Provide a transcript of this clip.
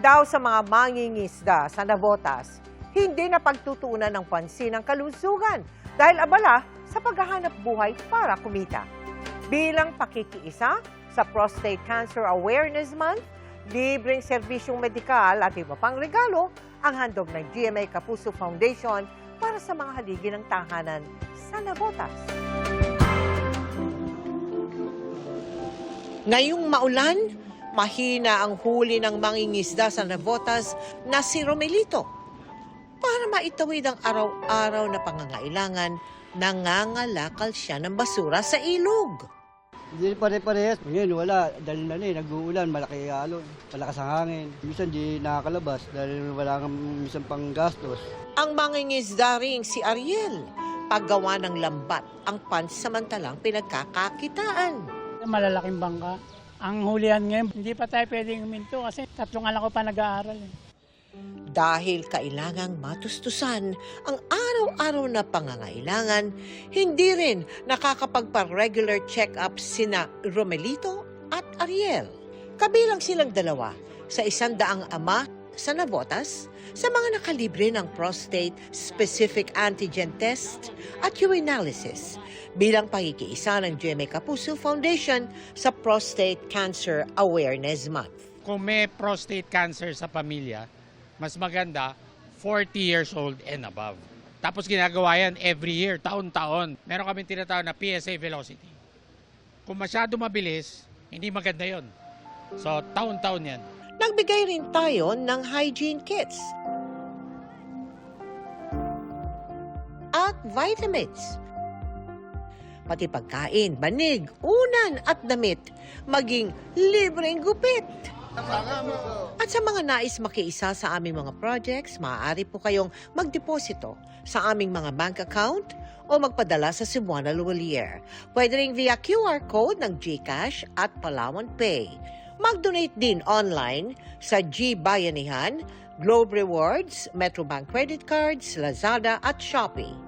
daw sa mga mangingisda sa Navotas, hindi na pagtutuunan ng pansin ang kalusugan dahil abala sa paghahanap buhay para kumita. Bilang pakikiisa sa Prostate Cancer Awareness Month, libreng serbisyong medikal at iba pang regalo ang handog ng GMA Kapuso Foundation para sa mga haligi ng tahanan sa Navotas. Ngayong maulan, mahina ang huli ng mangingisda sa Navotas na si Romelito. Para maitawid ang araw-araw na pangangailangan, nangangalakal siya ng basura sa ilog. Hindi pare-parehas. Ngayon wala, dahil nag-uulan, malaki alon, malakas ang hangin. Minsan di nakakalabas dahil wala kang minsan pang gastos. Ang mangingisda ring si Ariel, paggawa ng lambat ang pansamantalang pinagkakakitaan. Malalaking bangka. Ang hulihan ngayon, hindi pa tayo pwedeng huminto kasi 3 anak ko pa nag-aaral. Dahil kailangang matustusan ang araw-araw na pangangailangan, hindi rin nakakapagpa-regular check-up sina Romelito at Ariel. Kabilang silang dalawa sa 100 ama sa Navotas sa mga nakalibre ng prostate-specific antigen test at urinalysis bilang pakikiisa ng GMA Kapuso Foundation sa Prostate Cancer Awareness Month. Kung may prostate cancer sa pamilya, mas maganda 40 years old and above. Tapos ginagawa yan every year, taon-taon. Meron kami tinatawag na PSA velocity. Kung masyado mabilis, hindi maganda yon. So, taon-taon yan. Nagbigay rin tayo ng hygiene kits at vitamins. Pati pagkain, banig, unan at damit, maging libreng gupit. At sa mga nais makiisa sa aming mga projects, maaari po kayong magdeposito sa aming mga bank account o magpadala sa Cebuana Luwalier. Pwede rin via QR code ng GCash at Palawan Pay. Mag-donate din online sa GBayanihan, Globe Rewards, Metrobank Credit Cards, Lazada at Shopee.